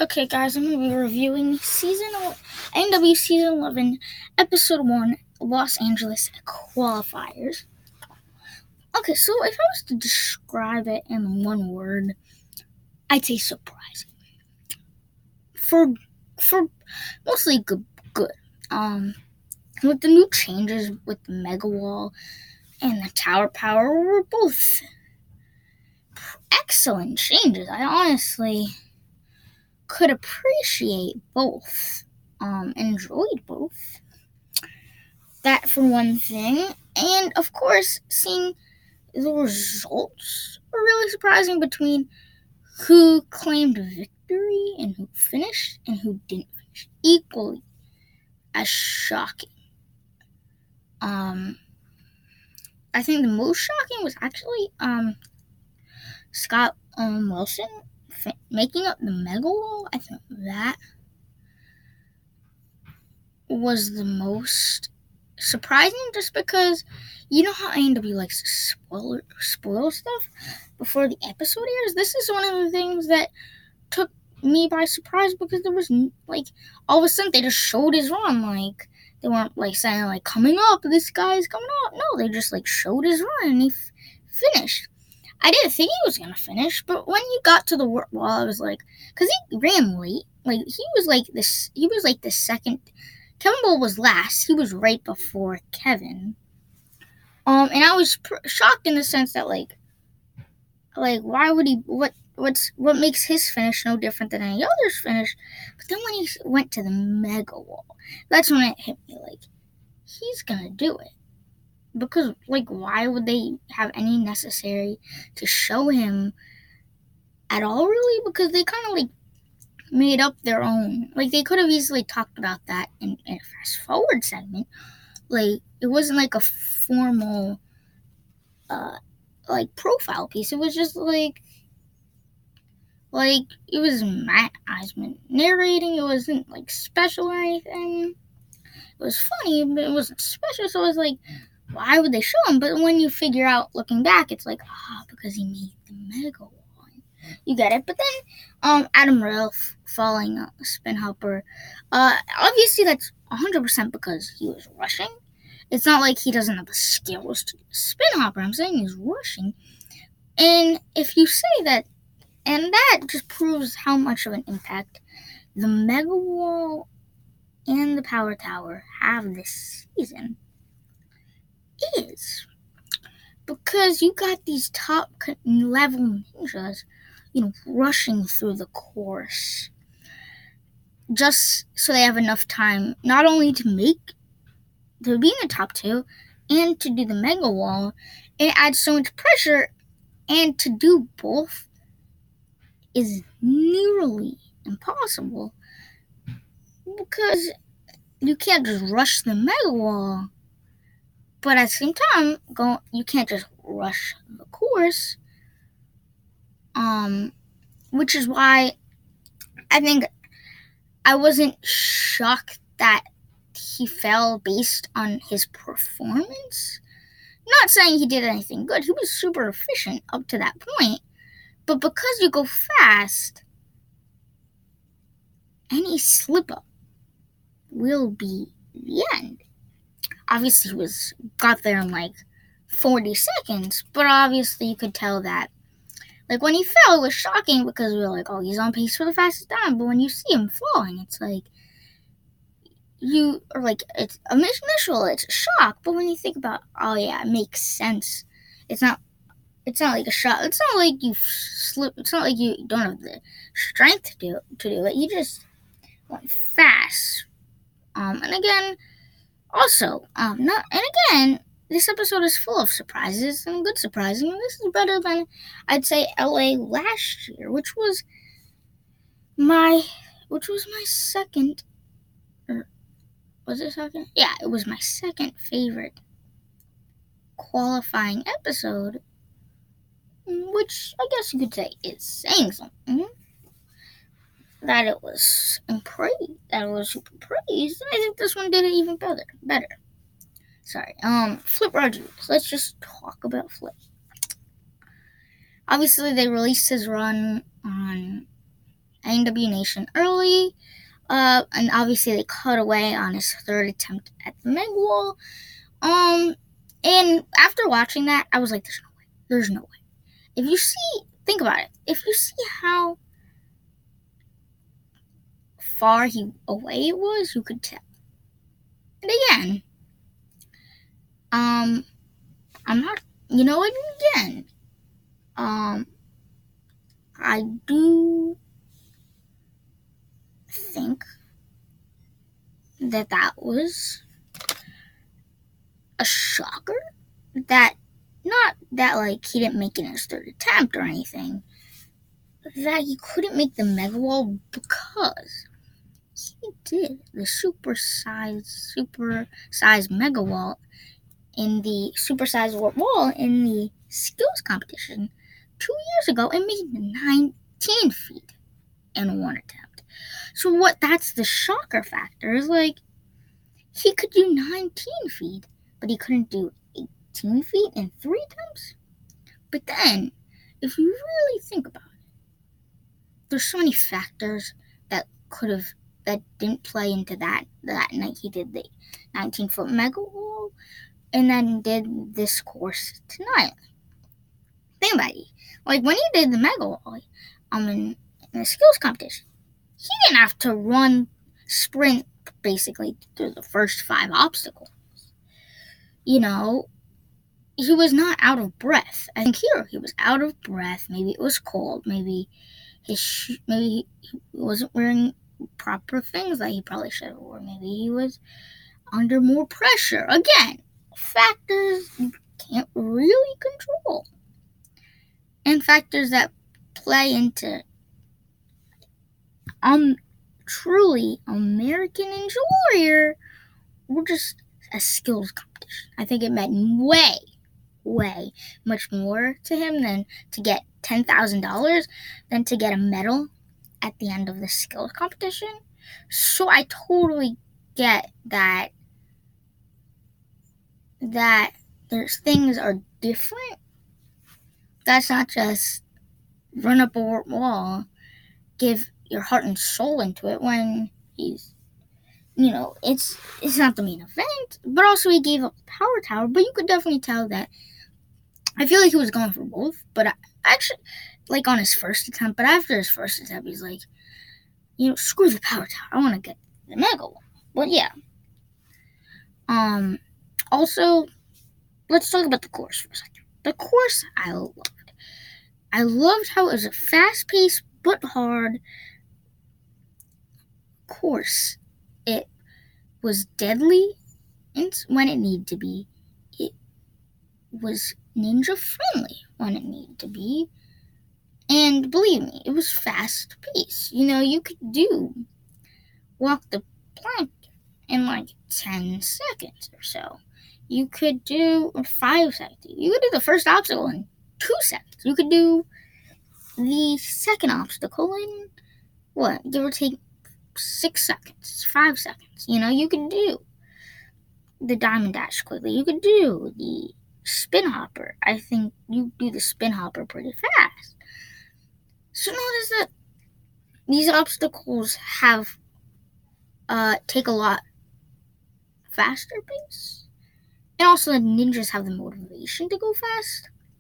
Okay, guys, I'm going to be reviewing ANW Season 11, Episode 1, Los Angeles Qualifiers. Okay, so if I was to describe it in one word, I'd say surprising. For mostly good. With the new changes with the Mega Wall and the Tower Power were both excellent changes. I honestly could appreciate both. Enjoyed both. That for one thing. And of course, seeing the results were really surprising between who claimed victory and who finished and who didn't finish. Equally as shocking. I think the most shocking was actually Scott Wilson making up the Mega Wall. I think that was the most surprising, just because you know how ANW likes to spoil stuff before the episode airs. This is one of the things that took me by surprise, because there was all of a sudden they just showed his run. They weren't saying coming up, this guy's coming up. No, they just showed his run and he finished. I didn't think he was gonna finish, but when he got to the wall, I was because he ran late. He was the second. Kevin Bull was last. He was right before Kevin. And I was shocked in the sense that why would he? What makes his finish no different than any other's finish? But then when he went to the Mega Wall, that's when it hit me. He's gonna do it, because why would they have any necessary to show him at all? Really, because they kind of made up their own. They could have easily talked about that in a fast forward segment. It wasn't a formal profile piece. It was just it was Matt Eisman narrating. It wasn't special or anything. It was funny, but it wasn't special. So it was why would they show him? But when you figure out looking back, it's because he made the Mega Wall. You get it. But then Adam Rail falling a spin hopper. Obviously that's 100% because he was rushing. It's not like he doesn't have the skills to spin hopper. I'm saying he's rushing. And if you say that, and that just proves how much of an impact the Mega Wall and the Power Tower have this season, is because you got these top level ninjas, rushing through the course just so they have enough time not only to be in the top two and to do the Mega Wall. It adds so much pressure, and to do both is nearly impossible, because you can't just rush the Mega Wall, but at the same time you can't just rush the course. Which is why I think I wasn't shocked that he fell based on his performance. Not saying he did anything good. He was super efficient up to that point. But because you go fast, any slip up will be the end. Obviously, he got there in 40 seconds, but obviously you could tell that when he fell, it was shocking, because we were oh, he's on pace for the fastest time. But when you see him falling, it's you are it's initial, it's a shock. But when you think about, oh yeah, it makes sense. It's not like a shot. It's not like you slip. It's not like you don't have the strength to do it. You just went fast. And again, also, this episode is full of surprises and good surprises. And this is better than, I'd say, LA last year, which was my second. Or was it second? Yeah, it was my second favorite qualifying episode, which I guess you could say is saying something. That it was super praised. I think this one did it even better. Sorry. Flip Rodriguez. Let's just talk about Flip. Obviously, they released his run on ANW Nation early. And obviously they cut away on his third attempt at the meg wall. And after watching that, I was like, there's no way. There's no way. If you see, think about it. If you see how far away it was, you could tell. And again, I'm not, and again, I do think that was a shocker. That, not that, like, he didn't make it in his third attempt or anything, but that he couldn't make the mega wall because he did the supersized mega wall in the supersized wall in the skills competition 2 years ago and made 19 feet in one attempt. So that's the shocker factor, is like, he could do 19 feet, but he couldn't do 18 feet in 3 attempts. But then, if you really think about it, there's so many factors that didn't play into that night he did the 19-foot mega wall and then did this course tonight. Think about it. Like, when he did the mega wall in the skills competition, he didn't have to sprint basically through the first 5 obstacles. He was not out of breath. I think here he was out of breath. Maybe it was cold. Maybe he wasn't wearing proper things that he probably should have worn. Maybe he was under more pressure. Again, factors you can't really control. And factors that play into truly American Enjoyer were just a skills competition. I think it meant way much more to him than to get $10,000 than to get a medal at the end of the skills competition. So I totally get that there's things are different. That's not just run up a wall, give your heart and soul into it when he's, it's not the main event. But also he gave up the power tower. But you could definitely tell that I feel like he was going for both. But actually, like, on his first attempt. But after his first attempt, he's like, screw the power tower. I want to get the mega wall. But yeah. Also, let's talk about the course for a second. The course I loved. I loved how it was a fast-paced but hard course. It was deadly when it needed to be. It was ninja-friendly when it needed to be. And believe me, it was fast-paced. You could walk the plank in like 10 seconds or so. You could do 5 seconds. You could do the first obstacle in 2 seconds. You could do the second obstacle in, give or take 6 seconds, 5 seconds. You could do the diamond dash quickly. You could do the spin hopper. I think you do the spin hopper pretty fast. So notice that these obstacles have take a lot faster pace. And also the ninjas have the motivation to go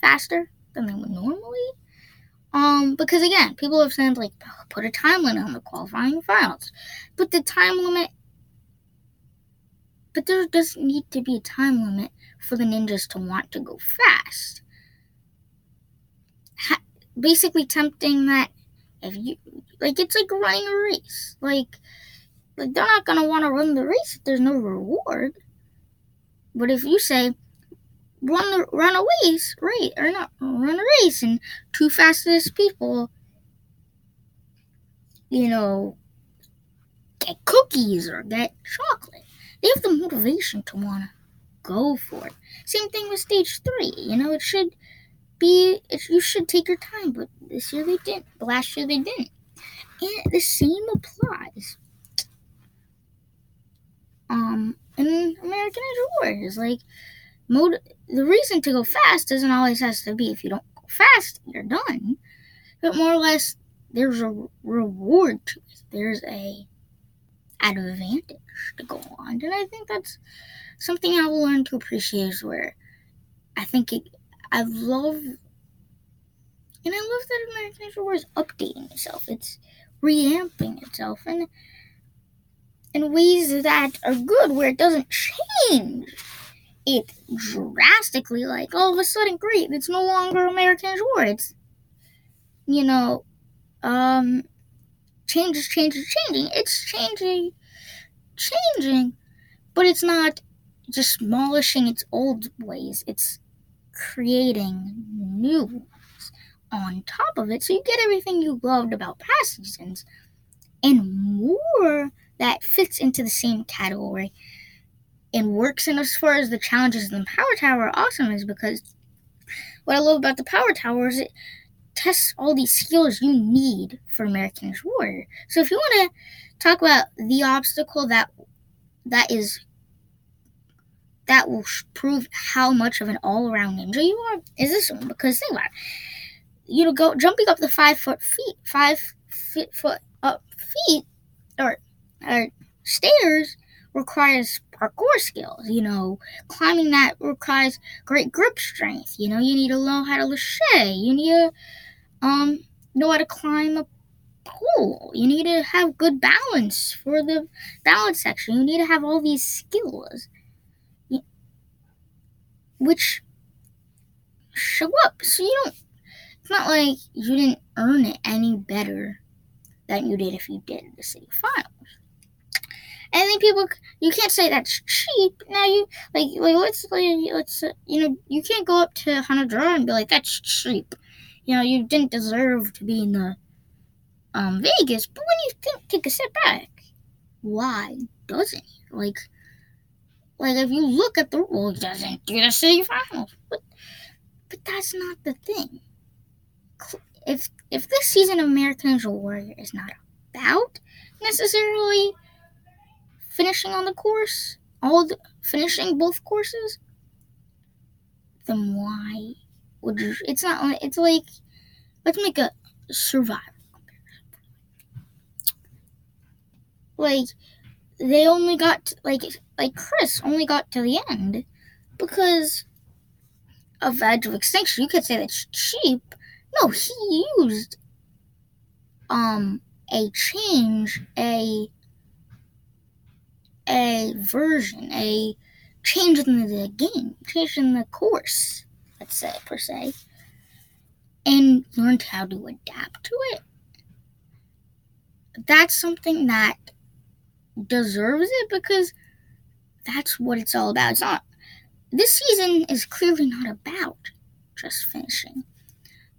faster than they would normally. Because again, people have said, like, put a time limit on the qualifying finals. But there doesn't need to be a time limit for the ninjas to want to go fast. Basically tempting that if you, it's like running a race. Like they're not going to want to run the race if there's no reward. But if you say, run a race, and 2 fastest people, get cookies or get chocolate, they have the motivation to want to go for it. Same thing with stage 3. It should be, you should take your time, but this year they didn't. Last year they didn't. And the same applies. In American Enjoyer is like, the reason to go fast doesn't always have to be if you don't go fast, you're done. But more or less, there's a reward to it. There's a advantage to go on, and I think that's something I will learn to appreciate. Is where I think I love that American Ninja Warrior is updating itself. It's reamping itself, and in ways that are good, where it doesn't change it drastically, like all of a sudden, great, it's no longer American Ninja Warrior. It's changing. It's changing, but it's not just demolishing its old ways. It's creating new ones on top of it, so you get everything you loved about past seasons and more that fits into the same category and works. And as far as the challenges in the Power Tower are awesome, is because what I love about the Power Tower is it tests all these skills you need for American Ninja Warrior. So if you want to talk about the obstacle that will prove how much of an all-around ninja you are, is this one. Because think about it, go jumping up the 5 foot or stairs requires parkour skills. Climbing that requires great grip strength. You need to know how to lâcher. You need to know how to climb a pole. You need to have good balance for the balance section. You need to have all these skills which show up. So it's not like you didn't earn it any better than you did if you did the city finals. And I think you can't say that's cheap. Now you you can't go up to Hanadra and be like, that's cheap. You didn't deserve to be in the Vegas. But when you take a step back, why doesn't he? Like if you look at the rule, he doesn't do the city finals. But that's not the thing. If this season of American Ninja Warrior is not about necessarily finishing on the course, finishing both courses, then why would you? It's not. It's like, let's make a survival comparison. Like they only got like Chris only got to the end because of Edge of Extinction. You could say that's cheap. No, he used a change, a version, a change in the game, change in the course, let's say, per se, and learned how to adapt to it. That's something that deserves it, because that's what it's all about. It's not. This season is clearly not about just finishing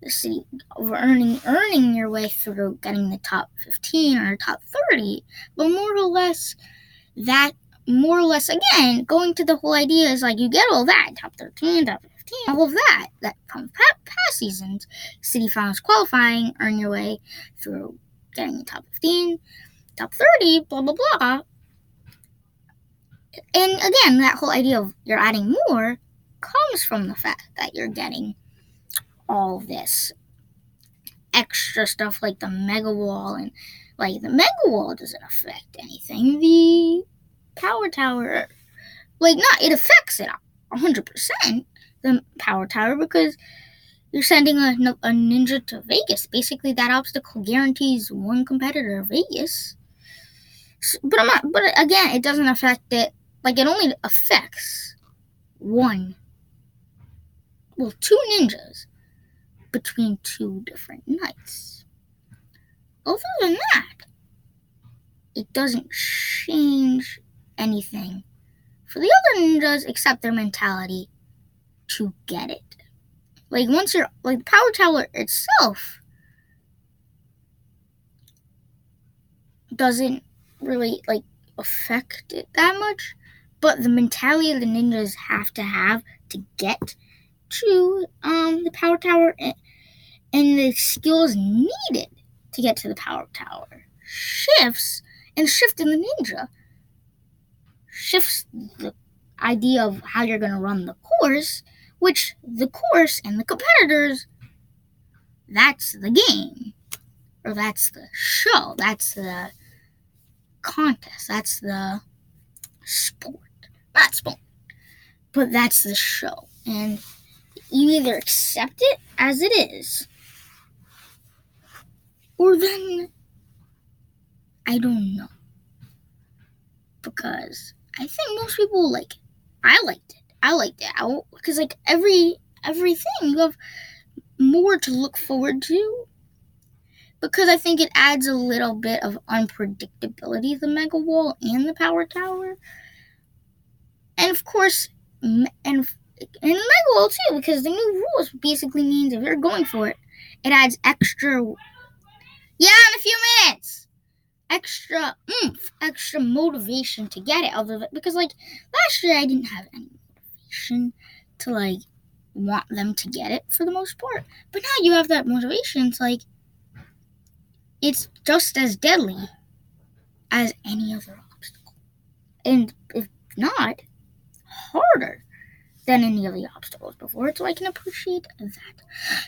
the city, of earning your way through getting the top 15 or top 30, but more or less, again, going to the whole idea is like you get all that, top 13, top 15, all of that from past seasons, city finals qualifying, earn your way through getting the top 15, top 30, blah, blah, blah. And again, that whole idea of you're adding more comes from the fact that you're getting all this extra stuff like the Mega Wall, and like the Mega Wall doesn't affect anything. The Power Tower, it affects it 100%, the Power Tower, because you're sending a ninja to Vegas. Basically, that obstacle guarantees one competitor Vegas. But again, it doesn't affect it. It only affects two ninjas between two different nights. Other than that, it doesn't change anything for the other ninjas except their mentality to get it. Once you're the Power Tower itself doesn't really affect it that much, but the mentality the ninjas have to get to the Power Tower and the skills needed to get to the Power Tower shifts, and shift in the ninja shifts the idea of how you're going to run the course, which the course and the competitors, that's the game. or that's the show, that's the contest, that's the sport. Not sport, but that's the show. And you either accept it as it is, or then I don't know. Because I think most people like it. I liked it. Because like everything you have more to look forward to. Because I think it adds a little bit of unpredictability, the Mega Wall and the Power Tower. And of course, and the Mega Wall too, because the new rules basically means if you're going for it, it adds extra. Yeah, in a few minutes. Extra oomph, extra motivation to get it. Other than because like last year I didn't have any motivation to like want them to get it for the most part. But now you have that motivation. It's like it's just as deadly as any other obstacle, and if not, harder than any of the obstacles before. So I can appreciate that.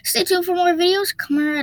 Stay tuned for more videos coming right up.